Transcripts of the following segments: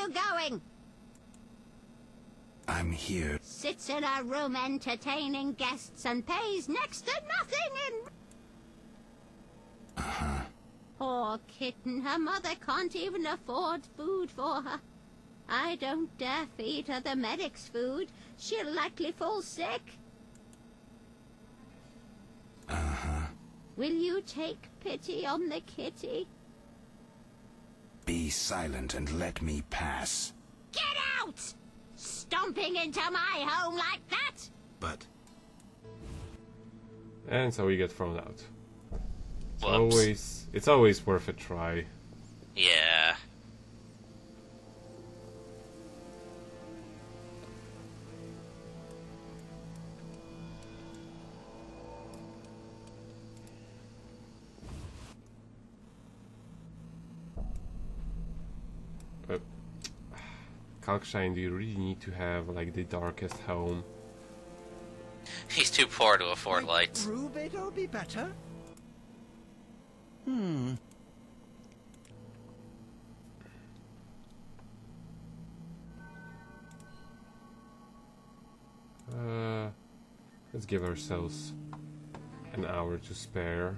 you going? I'm here. Sits in a room entertaining guests and pays next to nothing in... Uh-huh. Poor kitten, her mother can't even afford food for her. I don't dare feed her the medic's food. She'll likely fall sick. Uh-huh. Will you take pity on the kitty? Be silent and let me pass. Get out! Stomping into my home like that? But... And so we get thrown out. Whoops. It's always worth a try. Yeah. Kalkstein, do you really need to have like the darkest home? He's too poor to afford lights. Prove it'll be better. Let's give ourselves an hour to spare.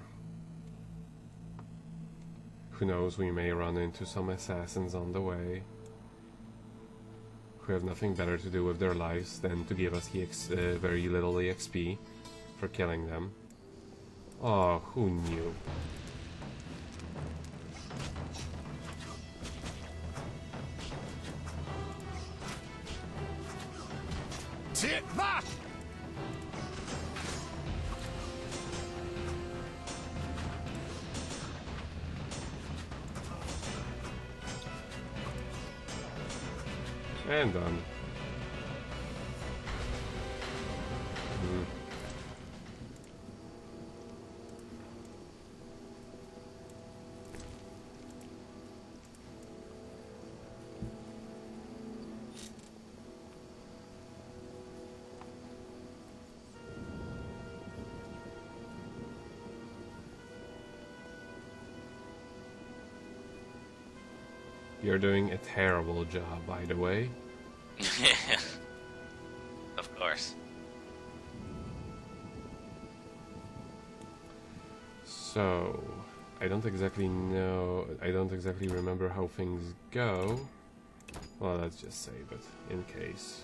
Who knows, we may run into some assassins on the way who have nothing better to do with their lives than to give us very little EXP for killing them. Oh, who knew? Take that! And done. You're doing a terrible job, by the way. Of course. So, I don't exactly remember how things go. Well, let's just save it, in case.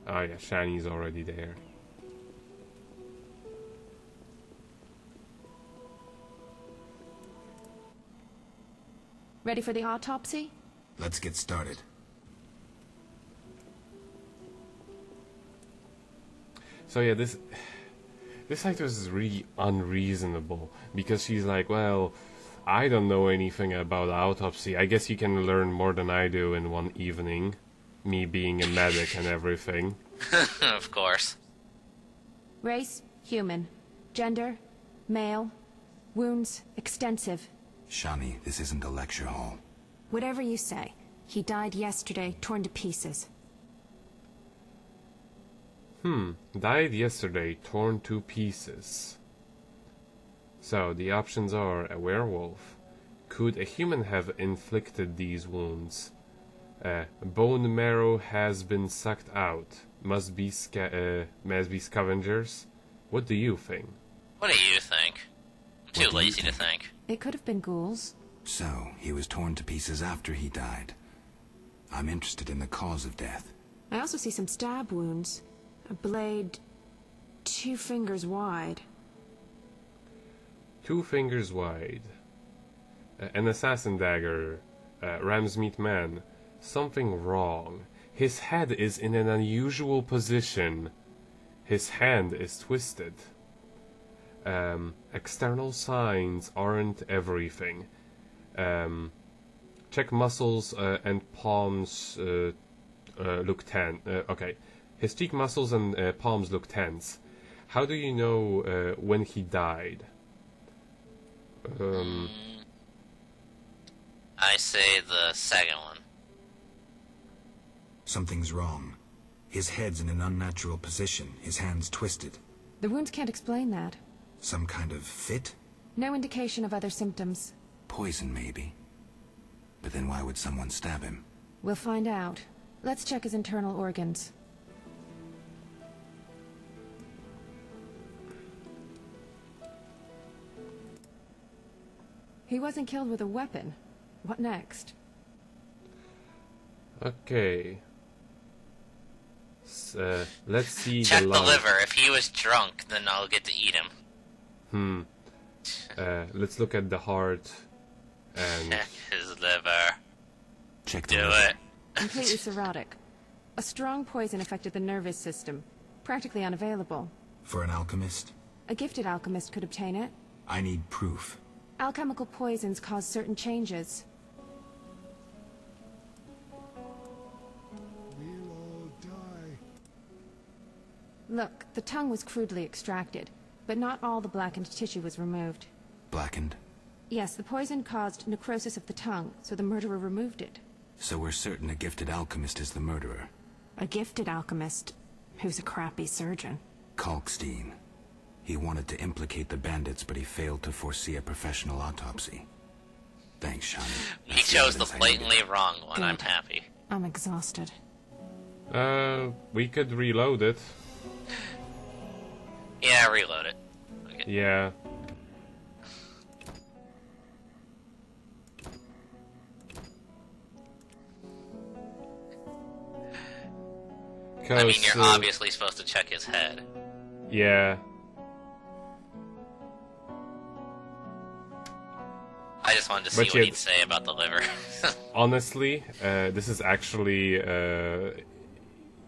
Oh yeah, Shani's already there. Ready for the autopsy? Let's get started. So yeah, this actor is really unreasonable because she's like, well, I don't know anything about autopsy. I guess you can learn more than I do in one evening, me being a medic and everything. Of course. Race, human. Gender, male. Wounds, extensive. Shani, this isn't a lecture hall. Whatever you say. He died yesterday, torn to pieces. Died yesterday, torn to pieces. So, the options are a werewolf. Could a human have inflicted these wounds? Bone marrow has been sucked out. Must be scavengers. What do you think? What do you think? I'm too lazy to think. It could have been ghouls. So, he was torn to pieces after he died. I'm interested in the cause of death. I also see some stab wounds. A blade 2 fingers wide. 2 fingers wide. An assassin dagger. Ram's meat man. Something wrong. His head is in an unusual position. His hand is twisted. External signs aren't everything. Check muscles and palms look tense. Okay. His cheek muscles and palms look tense. How do you know when he died? I say the second one. Something's wrong. His head's in an unnatural position, his hands twisted. The wounds can't explain that. Some kind of fit? No indication of other symptoms. Poison, maybe. But then why would someone stab him? We'll find out. Let's check his internal organs. He wasn't killed with a weapon. What next? Okay. Let's see Check the lung. liver. If he was drunk, then I'll get to eat him. Let's look at the heart and Check his liver. Check the Do liver. it. Completely cirrhotic. A strong poison affected the nervous system. Practically unavailable. For an alchemist? A gifted alchemist could obtain it. I need proof. Alchemical poisons cause certain changes. We'll all die. Look, the tongue was crudely extracted, but not all the blackened tissue was removed. Blackened? Yes, the poison caused necrosis of the tongue, so the murderer removed it. So we're certain a gifted alchemist is the murderer. A gifted alchemist, who's a crappy surgeon. Kalkstein. He wanted to implicate the bandits, but he failed to foresee a professional autopsy. Thanks, Shani. He That's chose the evidence I blatantly needed. wrong one. Good. I'm happy. I'm exhausted. we could reload it. Yeah, reload it. Okay. Yeah. I mean, you're 'Cause, obviously supposed to check his head. yeah. I just wanted to see But what yet- he'd say about the liver. Honestly, this is actually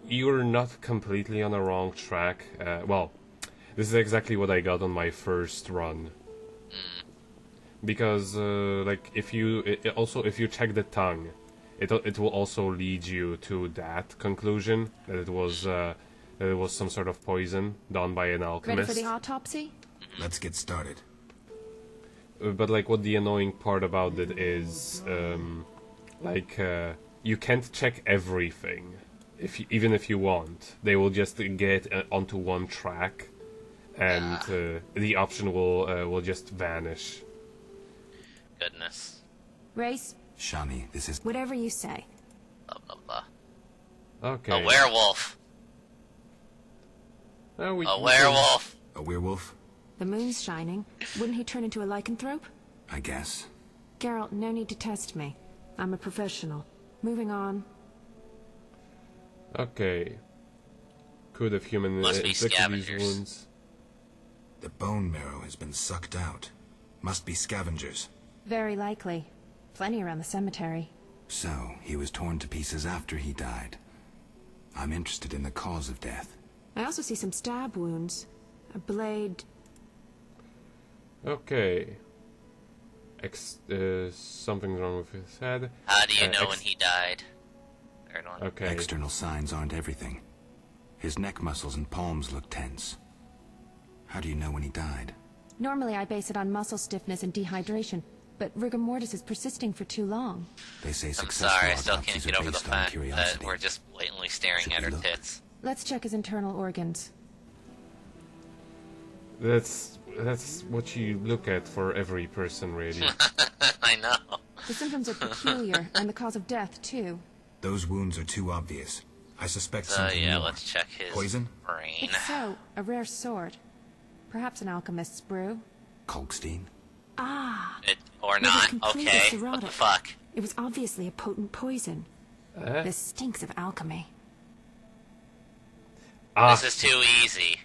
you're not completely on the wrong track. Well, this is exactly what I got on my first run. Because like if you if you check the tongue, it will also lead you to that conclusion that it was some sort of poison done by an Ready alchemist. for the autopsy? Let's get started. But like, what the annoying part about it is, you can't check everything. Even if you want, they will just get onto one track, and the option will just vanish. Goodness. Race, Shani, this is... whatever you say. Blah, blah, blah. Okay. A werewolf. Oh, A werewolf. A werewolf? The moon's shining. Wouldn't he turn into a lycanthrope? I guess. Geralt, no need to test me. I'm a professional. Moving on. Okay. Could have human Must be inflicted these scavengers. wounds. The bone marrow has been sucked out. Must be scavengers. Very likely. Plenty around the cemetery. So, he was torn to pieces after he died. I'm interested in the cause of death. I also see some stab wounds. A blade... Okay. Something's wrong with his head. How do you know when he died? Third one. Okay. External signs aren't everything. His neck muscles and palms look tense. How do you know when he died? Normally I base it on muscle stiffness and dehydration, but rigor mortis is persisting for too long. They say I'm successful sorry, I still can't autopsies get are over the based on fact that curiosity. we're just blatantly staring Should at we her look? tits. Let's check his internal organs. That's what you look at for every person, really. I know. The symptoms are peculiar, and the cause of death, too. Those wounds are too obvious. I suspect So something yeah, more. let's check his Poison? brain. If so, a rare sort. Perhaps an alchemist's brew. Kalkstein? Or It was not. completely Okay. What the cirrhotic. fuck? It was obviously a potent poison. This stinks of alchemy. This is too easy.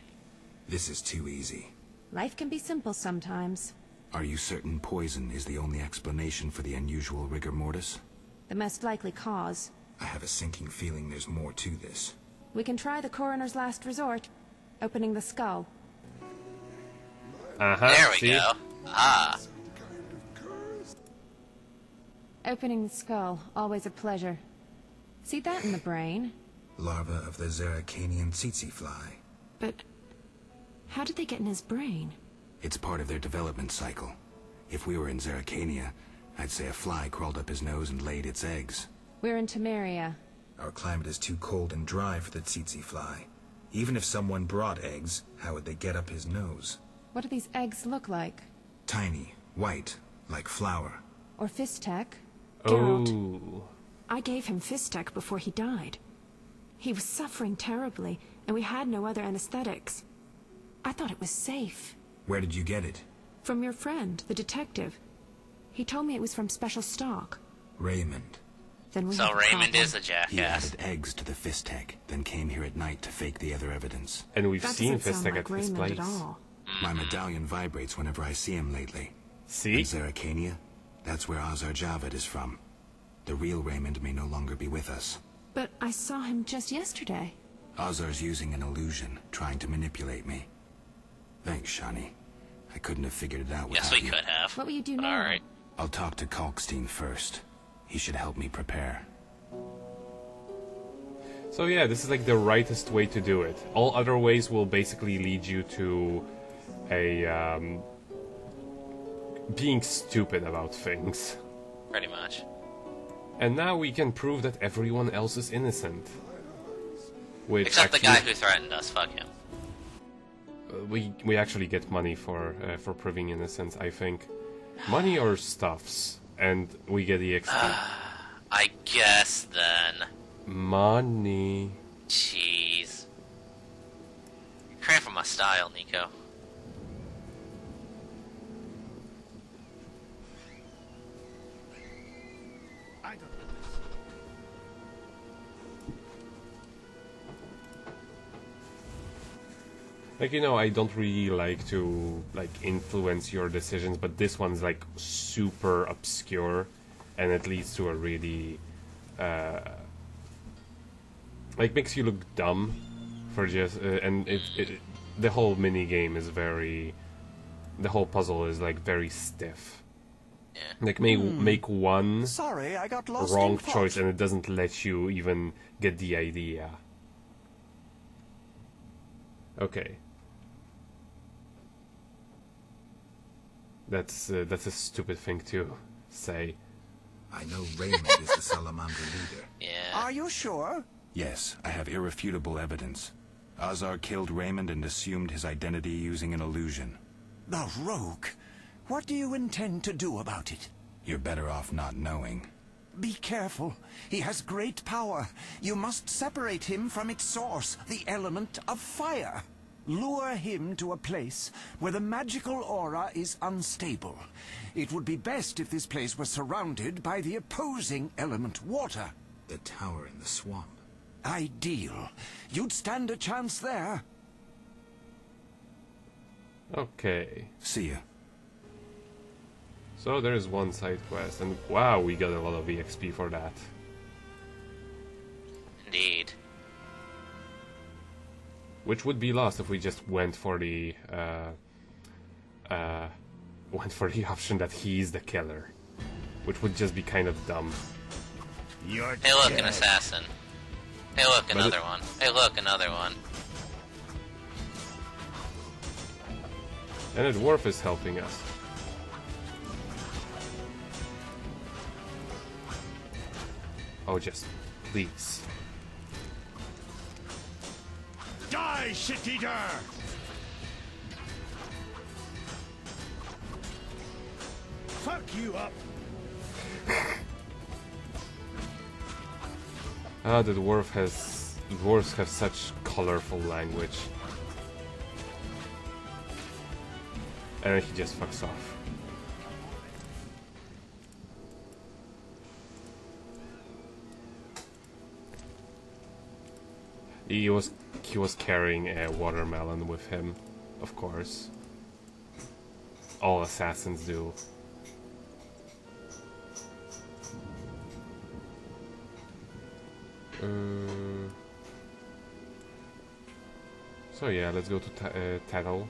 This is too easy. Life can be simple sometimes. Are you certain poison is the only explanation for the unusual rigor mortis? The most likely cause. I have a sinking feeling there's more to this. We can try the coroner's last resort. Opening the skull. There we See? go. Ah. Opening the skull, always a pleasure. See that in the brain? Larva of the Zeracanian tsetse fly. But how did they get in his brain? It's part of their development cycle. If we were in Zeracania, I'd say a fly crawled up his nose and laid its eggs. We're in Temeria. Our climate is too cold and dry for the tsetse fly. Even if someone brought eggs, how would they get up his nose? What do these eggs look like? Tiny, white, like flour. Or Fistek. Geralt. Oh. I gave him Fistek before he died. He was suffering terribly, and we had no other anesthetics. I thought it was safe. Where did you get it? From your friend, the detective. He told me it was from special stock. Raymond. Then we So have a Raymond problem. is a He jackass. added eggs to the Fistek, then came here at night to fake the other evidence. And we've That seen doesn't sound Fistek like at this Raymond place. at all. My medallion vibrates whenever I see him lately. See? And Zeracania, that's where Azar Javad is from. The real Raymond may no longer be with us. But I saw him just yesterday. Azar's using an illusion, trying to manipulate me. Thanks, Shani. I couldn't have figured it out without Yes, we you. could have. What will you do But now? alright. I'll talk to Kalkstein first. He should help me prepare. So yeah, this is like the rightest way to do it. All other ways will basically lead you to a being stupid about things. Pretty much. And now we can prove that everyone else is innocent. Which Except the actually, guy who threatened us. Fuck him. we actually get money for proving innocence, I think. Money or stuffs, and we get the XP. I guess then. Money. Jeez. You're cramping my style, Nico. I don't know. Like, you know, I don't really like to like influence your decisions, but this one's like super obscure, and it leads to a really like makes you look dumb for just and the whole mini game is very, the whole puzzle is like very stiff. Yeah. Like make one Sorry, I got lost wrong in thought. choice and it doesn't let you even get the idea. Okay. That's a stupid thing to say. I know Raymond is the Salamander leader. Yeah. Are you sure? Yes, I have irrefutable evidence. Azar killed Raymond and assumed his identity using an illusion. The rogue. What do you intend to do about it? You're better off not knowing. Be careful. He has great power. You must separate him from its source, the element of fire. Lure him to a place where the magical aura is unstable. It would be best if this place was surrounded by the opposing element, water. The tower in the swamp. Ideal. You'd stand a chance there. Okay. See ya. So there is one side quest, and wow, we got a lot of EXP for that. Indeed. Which would be lost if we just went for the option that he's the killer, which would just be kind of dumb. You're Hey, look, dead. an assassin. Hey, look, But another one. Hey, look, another one. And a dwarf is helping us. Oh, just please. Die, shit-eater! Fuck you up! Ah, the dwarves have such colorful language. And then he just fucks off. He was carrying a watermelon with him, of course. All assassins do. So yeah, let's go to Tattle.